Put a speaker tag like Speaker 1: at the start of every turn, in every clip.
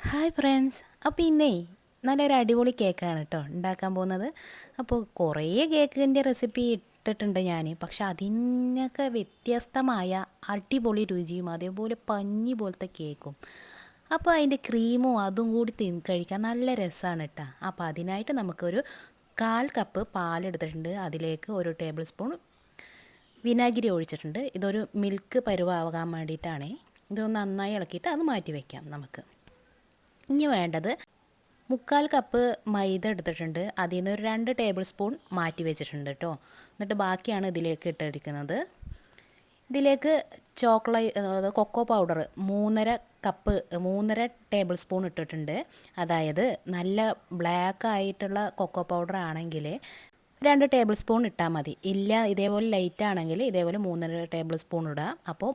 Speaker 1: Hi friends. അപ്പോൾ ഇന്നേ നല്ലൊരു അടിപൊളി കേക്കാണ് കേട്ടോ ഉണ്ടാക്കാൻ പോകുന്നത്. അപ്പോൾ കുറേ കേക്കിൻ്റെ റെസിപ്പി ഇട്ടിട്ടുണ്ട് ഞാൻ. പക്ഷെ അതിനൊക്കെ വ്യത്യസ്തമായ അടിപൊളി രുചിയും അതേപോലെ പഞ്ഞി പോലത്തെ കേക്കും. അപ്പോൾ അതിൻ്റെ ക്രീമും അതും കൂടി കഴിക്കാൻ നല്ല രസമാണ് കേട്ടോ. അപ്പോൾ അതിനായിട്ട് നമുക്കൊരു 1/4 കപ്പ് പാലെടുത്തിട്ടുണ്ട്. അതിലേക്ക് 1 ടേബിൾ സ്പൂൺ വിനാഗിരി ഒഴിച്ചിട്ടുണ്ട്. ഇതൊരു മിൽക്ക് പരുവാകാൻ വേണ്ടിയിട്ടാണ്. ഇതൊന്ന് നന്നായി ഇളക്കിയിട്ട് അത് മാറ്റി വയ്ക്കാം നമുക്ക്. ഇനി വേണ്ടത് 1/4 കപ്പ് മൈദ എടുത്തിട്ടുണ്ട്. അതിൽ നിന്ന് ഒരു 2 ടേബിൾ സ്പൂൺ മാറ്റി വെച്ചിട്ടുണ്ട് കേട്ടോ. എന്നിട്ട് ബാക്കിയാണ് ഇതിലേക്ക് ഇട്ടിരിക്കുന്നത്. ഇതിലേക്ക് കൊക്കോ പൗഡർ 3.5 ടേബിൾ സ്പൂൺ ഇട്ടിട്ടുണ്ട്. അതായത് നല്ല ബ്ലാക്ക് ആയിട്ടുള്ള കൊക്കോ പൗഡർ ആണെങ്കിൽ 2 ടേബിൾ സ്പൂൺ ഇട്ടാൽ മതി. ഇല്ല ഇതേപോലെ ലൈറ്റ് ആണെങ്കിൽ ഇതേപോലെ 3.5 ടേബിൾ സ്പൂൺ ഇടാം. അപ്പോൾ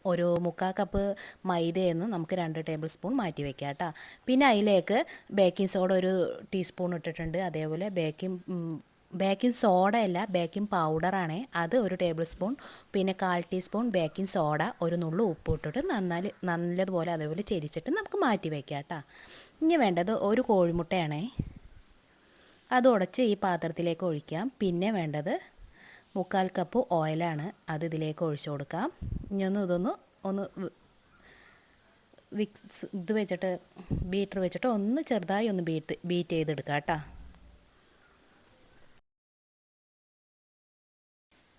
Speaker 1: ഒരു 1/4 കപ്പ് മൈദയെന്ന് നമുക്ക് 2 ടേബിൾ സ്പൂൺ മാറ്റി വയ്ക്കാം കേട്ടോ. പിന്നെ അതിലേക്ക് ബേക്കിംഗ് സോഡ 1 ടീസ്പൂൺ ഇട്ടിട്ടുണ്ട്. അതേപോലെ ബേക്കിംഗ് സോഡ അല്ല, ബേക്കിംഗ് പൗഡറാണ്. അത് 1 ടേബിൾ സ്പൂൺ. പിന്നെ 1/4 ടീസ്പൂൺ ബേക്കിംഗ് സോഡ, ഒരു നുള്ളു ഉപ്പ് ഇട്ടിട്ട് നല്ലതുപോലെ അതേപോലെ ചെരിച്ചിട്ട് നമുക്ക് മാറ്റി വയ്ക്കാം കേട്ടോ. ഇനി വേണ്ടത് ഒരു കോഴിമുട്ടയാണേ. അത് ഉടച്ച് ഈ പാത്രത്തിലേക്ക് ഒഴിക്കാം. പിന്നെ വേണ്ടത് 1/4 കപ്പ് ഓയിലാണ്. അത് ഇതിലേക്ക് ഒഴിച്ചു കൊടുക്കാം. ഇനി ഇതൊന്ന് ഇത് വെച്ചിട്ട് ബീറ്റർ വെച്ചിട്ട് ഒന്ന് ചെറുതായി ഒന്ന് ബീറ്റ് ചെയ്തെടുക്കാം കേട്ടോ.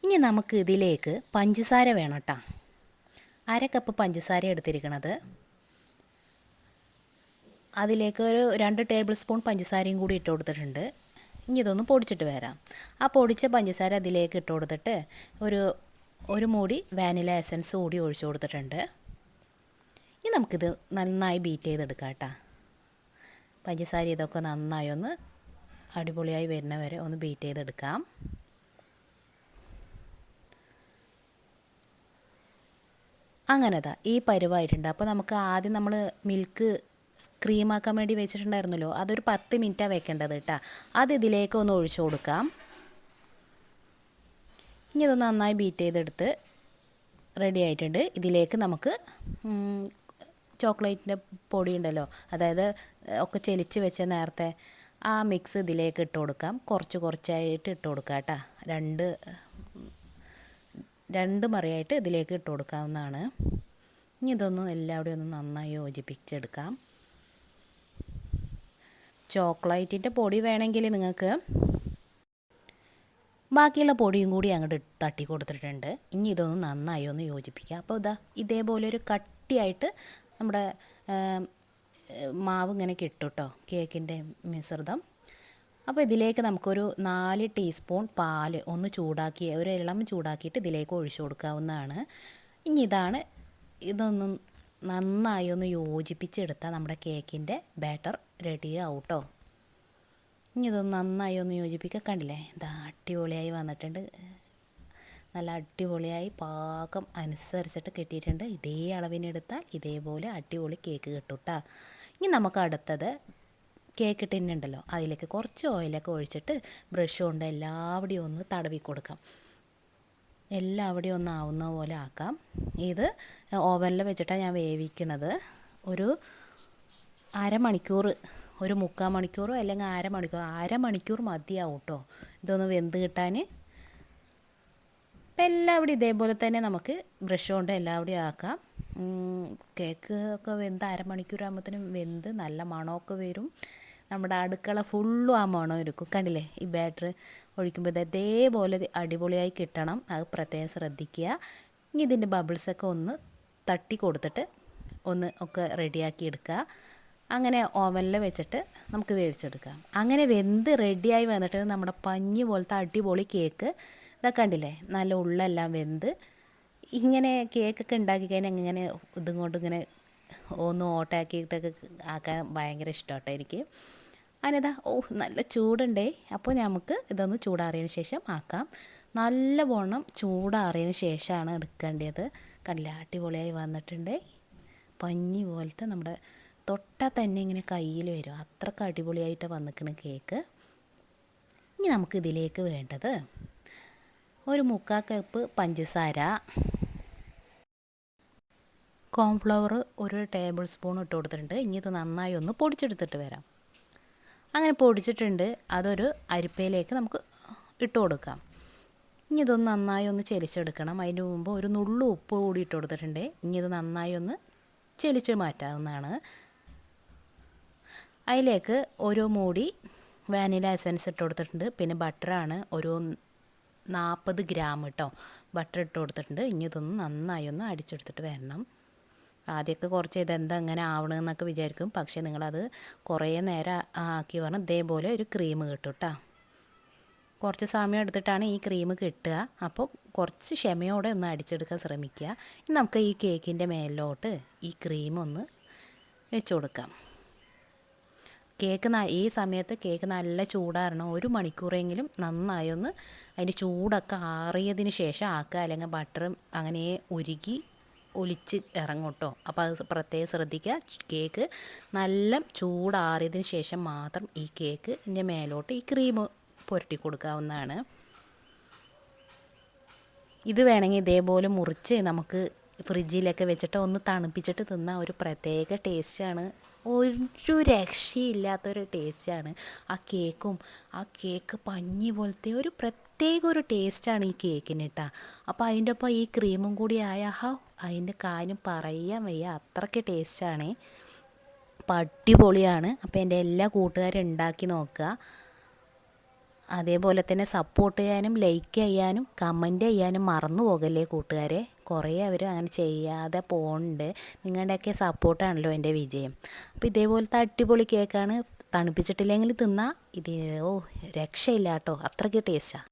Speaker 1: ഇനി നമുക്ക് ഇതിലേക്ക് പഞ്ചസാര വേണം കേട്ടോ. 1/2 കപ്പ് പഞ്ചസാര എടുത്തിരിക്കണത്. അതിലേക്ക് ഒരു 2 ടേബിൾ സ്പൂൺ പഞ്ചസാരയും കൂടി ഇട്ട് കൊടുത്തിട്ടുണ്ട്. ഇനി ഇതൊന്ന് പൊടിച്ചിട്ട് വരാം. ആ പൊടിച്ച പഞ്ചസാര അതിലേക്ക് ഇട്ട് കൊടുത്തിട്ട് ഒരു മൂടി വാനില എസൻസ് കൂടി ഒഴിച്ചു കൊടുത്തിട്ടുണ്ട്. ഇനി നമുക്കിത് നന്നായി ബീറ്റ് ചെയ്തെടുക്കാം കേട്ടോ. പഞ്ചസാര ഇതൊക്കെ നന്നായി ഒന്ന് അടിപൊളിയായി വരുന്ന വരെ ഒന്ന് ബീറ്റ് ചെയ്തെടുക്കാം. അങ്ങനെതാ ഈ പരുവായിട്ടുണ്ട്. അപ്പോൾ നമുക്ക് ആദ്യം നമ്മൾ മിൽക്ക് ക്രീമാക്കാൻ വേണ്ടി വെച്ചിട്ടുണ്ടായിരുന്നല്ലോ, അതൊരു 10 മിനിറ്റാണ് വെക്കേണ്ടത് കേട്ടോ. അത് ഇതിലേക്ക് ഒന്ന് ഒഴിച്ചു കൊടുക്കാം. ഇനി ഇത് നന്നായി ബീറ്റ് ചെയ്തെടുത്ത് റെഡി ആയിട്ടുണ്ട്. ഇതിലേക്ക് നമുക്ക് ചോക്ലേറ്റിൻ്റെ പൊടി ഉണ്ടല്ലോ, അതായത് ഒക്കെ ചെലിച്ച് വെച്ച നേരത്തെ ആ മിക്സ് ഇതിലേക്ക് ഇട്ട് കൊടുക്കാം. കുറച്ചായിട്ട് ഇട്ട് കൊടുക്കാം കേട്ടോ. രണ്ട് മറിയായിട്ട് ഇതിലേക്ക് ഇട്ട് കൊടുക്കാവുന്നതാണ്. ഇനി ഇതൊന്ന് എല്ലാവരുടെയും ഒന്ന് നന്നായി യോജിപ്പിച്ചെടുക്കാം. ചോക്ലേറ്റിൻ്റെ പൊടി വേണമെങ്കിൽ നിങ്ങൾക്ക് ബാക്കിയുള്ള പൊടിയും കൂടി അങ്ങോട്ട് തട്ടി കൊടുത്തിട്ടുണ്ട്. ഇനി ഇതൊന്ന് നന്നായി ഒന്ന് യോജിപ്പിക്കുക. അപ്പോൾ ഇതേപോലെ ഒരു കട്ടിയായിട്ട് നമ്മുടെ മാവ് ഇങ്ങനെ കിട്ടും കേട്ടോ, കേക്കിൻ്റെ മിശ്രിതം. അപ്പോൾ ഇതിലേക്ക് നമുക്കൊരു 4 ടീസ്പൂൺ പാല് ഒന്ന് ഒരു ഇളം ചൂടാക്കിയിട്ട് ഇതിലേക്ക് ഒഴിച്ചു കൊടുക്കാവുന്നതാണ്. ഇനി ഇതൊന്ന് നന്നായി ഒന്ന് യോജിപ്പിച്ചെടുത്താൽ നമ്മുടെ കേക്കിൻ്റെ ബാറ്റർ റെഡിയാവും കേട്ടോ. ഇനി ഇതൊന്ന് നന്നായി ഒന്ന് യോജിപ്പിക്കുക. കണ്ടില്ലേ, അടിപൊളിയായി വന്നിട്ടുണ്ട്. നല്ല അടിപൊളിയായി പാകം അനുസരിച്ചിട്ട് കിട്ടിയിട്ടുണ്ട്. ഇതേ അളവിനെടുത്താൽ ഇതേപോലെ അടിപൊളി കേക്ക് കിട്ടും കേട്ടോ. ഇനി നമുക്ക് അടുത്തത് കേക്ക് ടിന്നുണ്ടല്ലോ, അതിലേക്ക് കുറച്ച് ഓയിലൊക്കെ ഒഴിച്ചിട്ട് ബ്രഷ് കൊണ്ട് എല്ലാവിടെയും ഒന്ന് തടവി കൊടുക്കാം. എല്ലാവിടെയും ഒന്ന് ആവുന്ന പോലെ ആക്കാം. ഇത് ഓവനിൽ വെച്ചിട്ടാണ് ഞാൻ വേവിക്കുന്നത്. ഒരു അരമണിക്കൂർ, ഒരു 3/4 മണിക്കൂറോ അല്ലെങ്കിൽ അരമണിക്കൂർ മതിയാവും കേട്ടോ ഇതൊന്ന് വെന്ത് കിട്ടാൻ. ഇപ്പം എല്ലാവിടെയും ഇതേപോലെ തന്നെ നമുക്ക് ബ്രഷ് കൊണ്ട് എല്ലാവിടെയും ആക്കാം. കേക്ക് ഒക്കെ വെന്ത് അരമണിക്കൂറാകുമ്പോഴത്തേനും വെന്ത് നല്ല മണമൊക്കെ വരും. നമ്മുടെ അടുക്കള ഫുള്ളും ആ മണം ഇരിക്കും. കണ്ടില്ലേ, ഈ ബാറ്റർ ഒഴിക്കുമ്പോൾ ഇതേപോലെ അടിപൊളിയായി കിട്ടണം. അത് പ്രത്യേകം ശ്രദ്ധിക്കുക. ഇനി ഇതിൻ്റെ ബബിൾസൊക്കെ ഒന്ന് തട്ടി കൊടുത്തിട്ട് ഒക്കെ റെഡിയാക്കി എടുക്കുക. അങ്ങനെ ഓവനിൽ വെച്ചിട്ട് നമുക്ക് വേവിച്ചെടുക്കാം. അങ്ങനെ വെന്ത് റെഡിയായി വന്നിട്ട് നമ്മുടെ പഞ്ഞി പോലത്തെ അടിപൊളി കേക്ക് കണ്ടില്ലേ, നല്ല ഉള്ളെല്ലാം വെന്ത് ഇങ്ങനെ കേക്കൊക്കെ ഉണ്ടാക്കി കഴിഞ്ഞാൽ ഇങ്ങനെ ഇതും കൊണ്ട് ഇങ്ങനെ ഒന്ന് ഓട്ടാക്കിയിട്ടൊക്കെ ആക്കാൻ ഭയങ്കര ഇഷ്ടമാട്ടോ എനിക്ക്. അതിനെതാ നല്ല ചൂടുണ്ടേ. അപ്പോൾ നമുക്ക് ഇതൊന്ന് ചൂടാറിയതിന് ശേഷം ആക്കാം. നല്ലവണ്ണം ചൂടാറിയതിന് ശേഷമാണ് എടുക്കേണ്ടത്. കണ്ടില്ല, അടിപൊളിയായി വന്നിട്ടുണ്ട്. പഞ്ഞി പോലത്തെ നമ്മുടെ തൊട്ടാൽ തന്നെ ഇങ്ങനെ കയ്യിൽ വരും, അത്രയ്ക്ക് അടിപൊളിയായിട്ട് വന്നിരിക്കുന്ന കേക്ക്. ഇനി നമുക്കിതിലേക്ക് വേണ്ടത് ഒരു 1/4 കപ്പ് പഞ്ചസാര, കോൺഫ്ലവർ ഒരു ടേബിൾ സ്പൂൺ ഇട്ട് കൊടുത്തിട്ടുണ്ട്. ഇനി ഇത് നന്നായി ഒന്ന് പൊടിച്ചെടുത്തിട്ട് വരാം. അങ്ങനെ പൊടിച്ചിട്ടുണ്ട്. അതൊരു അരിപ്പയിലേക്ക് നമുക്ക് ഇട്ട് കൊടുക്കാം. ഇനി ഇതൊന്ന് നന്നായി ഒന്ന് ചെലിച്ചെടുക്കണം. അതിന് മുമ്പ് ഒരു നുള്ളു ഉപ്പ് കൂടി ഇട്ട് കൊടുത്തിട്ടുണ്ട്. ഇനി ഇത് നന്നായി ഒന്ന് ചെലിച്ച് മാറ്റാവുന്നതാണ്. അതിലേക്ക് ഒരു മൂടി വാനില എസൻസ് ഇട്ട് കൊടുത്തിട്ടുണ്ട്. പിന്നെ ബട്ടറാണ് ഒരു 40 ഗ്രാം കേട്ടോ ബട്ടർ ഇട്ട് കൊടുത്തിട്ടുണ്ട്. ഇനി ഇതൊന്ന് നന്നായി ഒന്ന് അടിച്ചെടുത്തിട്ട് വരണം. ആദ്യമൊക്കെ കുറച്ച് ഇതെന്താ ഇങ്ങനെ ആവണമെന്നൊക്കെ വിചാരിക്കും. പക്ഷേ നിങ്ങളത് കുറേ നേരം ആക്കി പറഞ്ഞാൽ ഇതേപോലെ ഒരു ക്രീം കിട്ടും കേട്ടോ. കുറച്ച് സമയം എടുത്തിട്ടാണ് ഈ ക്രീം കിട്ടുക. അപ്പോൾ കുറച്ച് ക്ഷമയോടെ ഒന്ന് അടിച്ചെടുക്കാൻ ശ്രമിക്കുക. ഇനി നമുക്ക് ഈ കേക്കിൻ്റെ മേലിലോട്ട് ഈ ക്രീം ഒന്ന് വെച്ച് കൊടുക്കാം. ഈ സമയത്ത് കേക്ക് നല്ല ചൂടാറണം. 1 മണിക്കൂറെങ്കിലും നന്നായി ഒന്ന് അതിൻ്റെ ചൂടൊക്കെ ആറിയതിന് ശേഷം ആക്കുക. അല്ലെങ്കിൽ ബട്ടർ അങ്ങനെ ഉരുകി ഒലിച്ച് ഇറങ്ങും കേട്ടോ. അപ്പോൾ അത് പ്രത്യേകം ശ്രദ്ധിക്കുക. കേക്ക് നല്ല ചൂടാറിയതിന് ശേഷം മാത്രം ഈ കേക്കിൻ്റെ മേലോട്ട് ഈ ക്രീം പുരട്ടി കൊടുക്കാവുന്നതാണ്. ഇത് വേണമെങ്കിൽ ഇതേപോലെ മുറിച്ച് നമുക്ക് ഫ്രിഡ്ജിലൊക്കെ വെച്ചിട്ട് ഒന്ന് തണുപ്പിച്ചിട്ട് തിന്നാൽ ഒരു പ്രത്യേക ടേസ്റ്റാണ്. ഒരു രക്ഷയില്ലാത്തൊരു ടേസ്റ്റാണ് ആ കേക്കും. ആ കേക്ക് പഞ്ഞി പോലത്തെ ഒരു പ്രത്യേക ഒരു ടേസ്റ്റാണ് ഈ കേക്കിന് കേട്ടോ. അപ്പോൾ അതിൻ്റെ ഒപ്പം ഈ ക്രീമും കൂടി ആയാൽ അതിൻ്റെ കാര്യം പറയാൻ വയ്യ, അത്രയ്ക്ക് ടേസ്റ്റാണ്. അപ്പം അടിപൊളിയാണ്. അപ്പോൾ എൻ്റെ എല്ലാ കൂട്ടുകാരും ഉണ്ടാക്കി നോക്കുക. അതേപോലെ തന്നെ സപ്പോർട്ട് ചെയ്യാനും ലൈക്ക് ചെയ്യാനും കമൻറ്റ് ചെയ്യാനും മറന്നു പോകല്ലേ കൂട്ടുകാരെ. കുറേ അവർ അങ്ങനെ ചെയ്യാതെ പോകുന്നുണ്ട്. നിങ്ങളുടെയൊക്കെ സപ്പോർട്ടാണല്ലോ എൻ്റെ വിജയം. അപ്പോൾ ഇതേപോലത്തെ അടിപൊളി കേക്കാണ്. തണുപ്പിച്ചിട്ടില്ലെങ്കിൽ തിന്നാൽ ഇത് രക്ഷയില്ല കേട്ടോ, അത്രയ്ക്ക് ടേസ്റ്റാണ്.